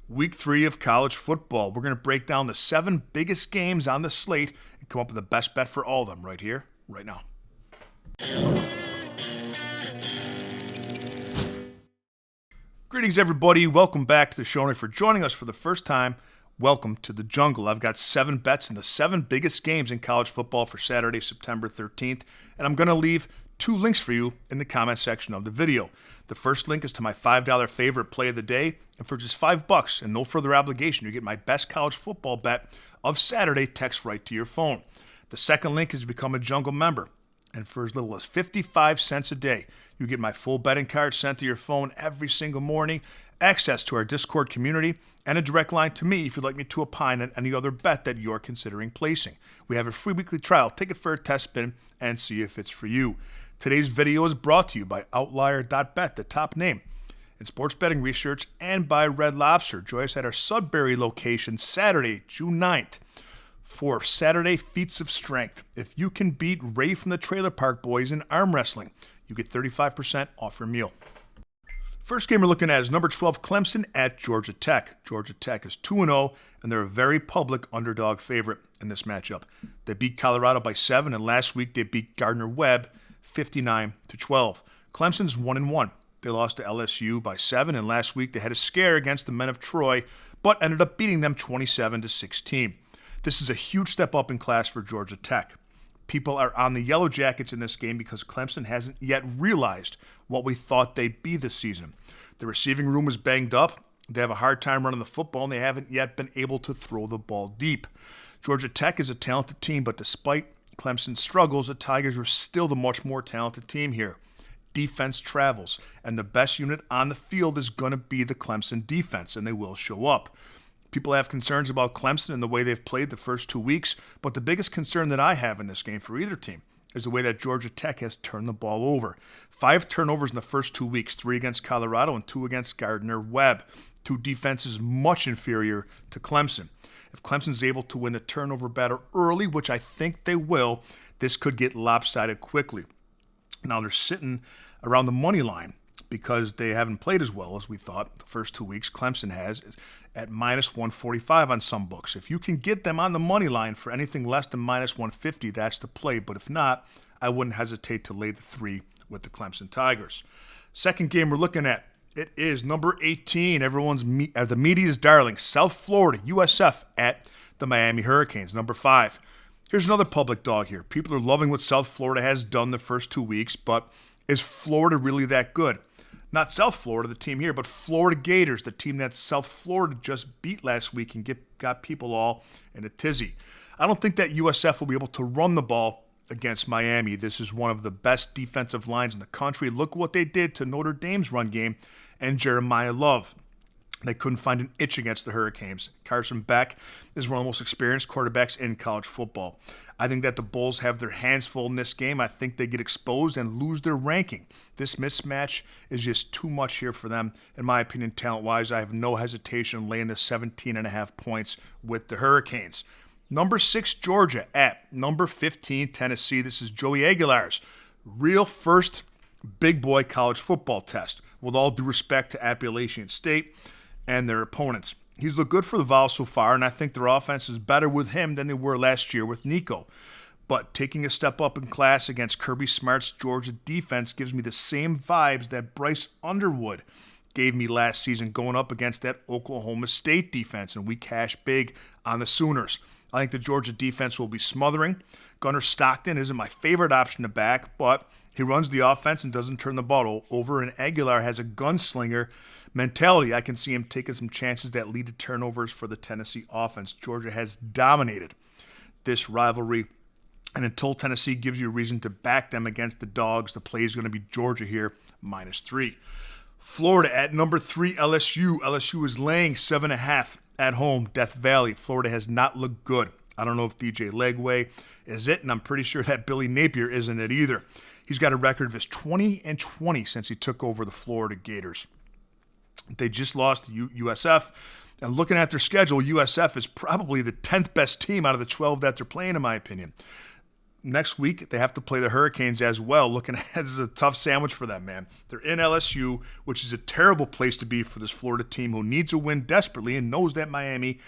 Week 3 of college football. We're going to break down the 7 biggest games on the slate and come up with the best bet for all of them right here, right now. Greetings, everybody. Welcome back to the show. And for joining us for the first time, welcome to the jungle. I've got 7 bets in the 7 biggest games in college football for Saturday, September 13th, and I'm going to leave 2 links for you in the comment section of the video. The first link is to my $5 favorite play of the day, and for just $5 and no further obligation, you get my best college football bet of Saturday text right to your phone. The second link is to become a jungle member, and for as little as 55 cents a day, you get my full betting card sent to your phone every single morning, access to our Discord community, and a direct line to me if you'd like me to opine on any other bet that you're considering placing. We have a free weekly trial. Take it for a test spin and see if it's for you. Today's video is brought to you by Outlier.bet, the top name in sports betting research, and by Red Lobster. Join us at our Sudbury location Saturday, June 9th for Saturday Feats of Strength. If you can beat Ray from the Trailer Park Boys in arm wrestling, you get 35% off your meal. First game we're looking at is number 12 Clemson at Georgia Tech. Georgia Tech is 2-0, and they're a very public underdog favorite in this matchup. They beat Colorado by 7, and last week they beat Gardner-Webb 59-12. Clemson's 1-1. They lost to LSU by 7, and last week they had a scare against the men of Troy, but ended up beating them 27-16. This is a huge step up in class for Georgia Tech. People are on the Yellow Jackets in this game because Clemson hasn't yet realized what we thought they'd be this season. The receiving room is banged up. They have a hard time running the football, and they haven't yet been able to throw the ball deep. Georgia Tech is a talented team, but despite Clemson's struggles, the Tigers are still the much more talented team here. Defense travels, and the best unit on the field is going to be the Clemson defense, and they will show up. People have concerns about Clemson and the way they've played the first 2 weeks, but the biggest concern that I have in this game for either team is the way that Georgia Tech has turned the ball over. 5 turnovers in the first 2 weeks, 3 against Colorado and 2 against Gardner-Webb. 2 defenses much inferior to Clemson. If Clemson's able to win the turnover battle early, which I think they will, this could get lopsided quickly. Now they're sitting around the money line because they haven't played as well as we thought the first 2 weeks. Clemson has at minus 145 on some books. If you can get them on the money line for anything less than minus 150, that's the play. But if not, I wouldn't hesitate to lay the 3 with the Clemson Tigers. Second game we're looking at, it is number 18, the media's darling, South Florida, USF at the Miami Hurricanes, number 5. Here's another public dog here. People are loving what South Florida has done the first 2 weeks, but is Florida really that good? Not South Florida, the team here, but Florida Gators, the team that South Florida just beat last week and got people all in a tizzy. I don't think that USF will be able to run the ball against Miami. This is one of the best defensive lines in the country. Look what they did to Notre Dame's run game and Jeremiah Love. They couldn't find an itch against the Hurricanes. Carson Beck is one of the most experienced quarterbacks in college football. I think that the Bulls have their hands full in this game. I think they get exposed and lose their ranking. This mismatch is just too much here for them. In my opinion, talent-wise, I have no hesitation laying the 17.5 points with the Hurricanes. Number 6, Georgia at number 15, Tennessee. This is Joey Aguilar's real first big boy college football test, with all due respect to Appalachian State and their opponents. He's looked good for the Vols so far, and I think their offense is better with him than they were last year with Nico. But taking a step up in class against Kirby Smart's Georgia defense gives me the same vibes that Bryce Underwood gave me last season going up against that Oklahoma State defense, and we cash big on the Sooners. I think the Georgia defense will be smothering. Gunnar Stockton isn't my favorite option to back, but he runs the offense and doesn't turn the ball over, and Aguilar has a gunslinger mentality. I can see him taking some chances that lead to turnovers for the Tennessee offense. Georgia has dominated this rivalry, and until Tennessee gives you a reason to back them against the dogs, the play is going to be Georgia here, minus 3. Florida at number 3, LSU. LSU is laying 7.5 at home, Death Valley. Florida has not looked good. I don't know if DJ Legway is it, and I'm pretty sure that Billy Napier isn't it either. He's got a record of his 20-20 since he took over the Florida Gators. They just lost to USF, and looking at their schedule, USF is probably the 10th best team out of the 12 that they're playing, in my opinion. next week, they have to play the Hurricanes as well. Looking at this is a tough sandwich for them, man. They're in LSU, which is a terrible place to be for this Florida team who needs a win desperately and knows that Miami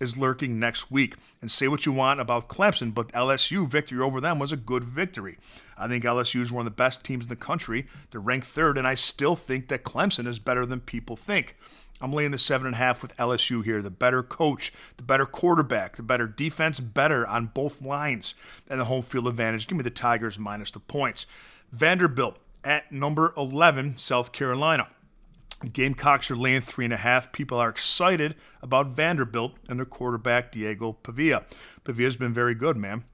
is lurking next week. And say what you want about Clemson, but LSU victory over them was a good victory. I think LSU is one of the best teams in the country. They're ranked third, and I still think that Clemson is better than people think. I'm laying the 7.5 with LSU here. The better coach, the better quarterback, the better defense, better on both lines, and the home field advantage. Give me the Tigers minus the points. Vanderbilt at number 11, South Carolina. Gamecocks are laying 3.5. People are excited about Vanderbilt and their quarterback, Diego Pavia. Pavia's been very good, man.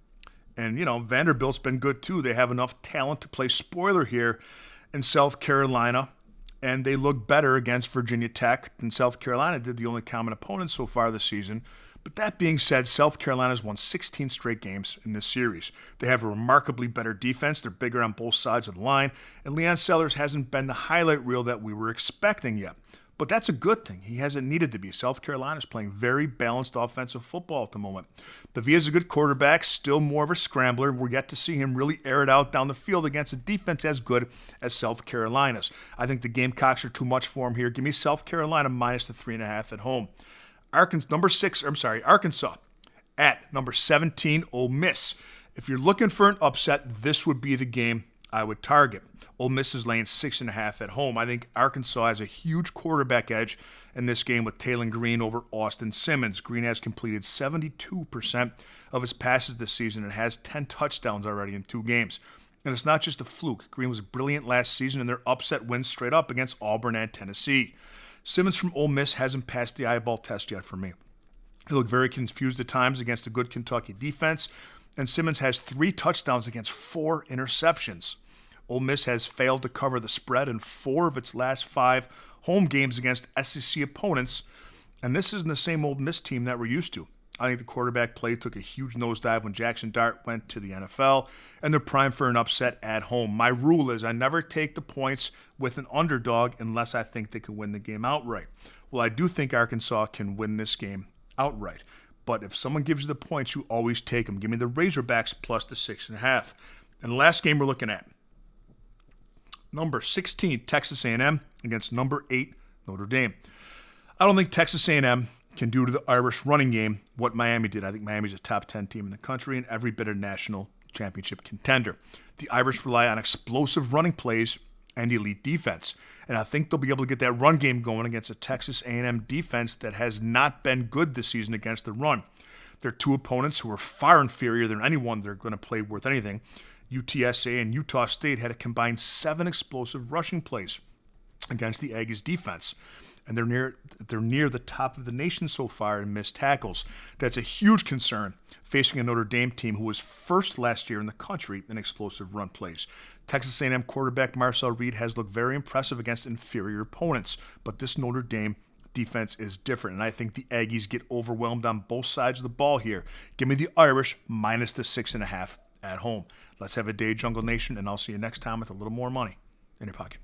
And, Vanderbilt's been good, too. They have enough talent to play spoiler here in South Carolina. And they look better against Virginia Tech than South Carolina did, the only common opponent so far this season. But that being said, South Carolina's won 16 straight games in this series. They have a remarkably better defense. They're bigger on both sides of the line. And Leon Sellers hasn't been the highlight reel that we were expecting yet. But that's a good thing. He hasn't needed to be. South Carolina's playing very balanced offensive football at the moment. Pavia's a good quarterback, still more of a scrambler. We're yet to see him really air it out down the field against a defense as good as South Carolina's. I think the Gamecocks are too much for him here. Give me South Carolina minus the 3.5 at home. Arkansas at number 17, Ole Miss. If you're looking for an upset, this would be the game I would target. Ole Miss is laying 6.5 at home. I think Arkansas has a huge quarterback edge in this game with Taylor Green over Austin Simmons. Green has completed 72% of his passes this season and has 10 touchdowns already in 2 games. And it's not just a fluke. Green was brilliant last season in their upset wins straight up against Auburn and Tennessee. Simmons from Ole Miss hasn't passed the eyeball test yet for me. He looked very confused at times against a good Kentucky defense, and Simmons has 3 touchdowns against 4 interceptions. Ole Miss has failed to cover the spread in 4 of its last 5 home games against SEC opponents, and this isn't the same Ole Miss team that we're used to. I think the quarterback play took a huge nosedive when Jackson Dart went to the NFL, and they're primed for an upset at home. My rule is I never take the points with an underdog unless I think they can win the game outright. Well, I do think Arkansas can win this game outright, but if someone gives you the points, you always take them. Give me the Razorbacks plus the 6.5. And the last game we're looking at, number 16, Texas A&M against number 8, Notre Dame. I don't think Texas A&M can do to the Irish running game what Miami did. I think Miami's a top 10 team in the country and every bit a national championship contender. The Irish rely on explosive running plays and elite defense, and I think they'll be able to get that run game going against a Texas A&M defense that has not been good this season against the run. They're 2 opponents who are far inferior than anyone they're going to play worth anything. UTSA and Utah State had a combined 7 explosive rushing plays against the Aggies defense. And they're near the top of the nation so far in missed tackles. That's a huge concern facing a Notre Dame team who was first last year in the country in explosive run plays. Texas A&M quarterback Marcel Reed has looked very impressive against inferior opponents, but this Notre Dame defense is different, and I think the Aggies get overwhelmed on both sides of the ball here. Give me the Irish minus the 6.5 at home. Let's have a day, Jungle Nation, and I'll see you next time with a little more money in your pocket.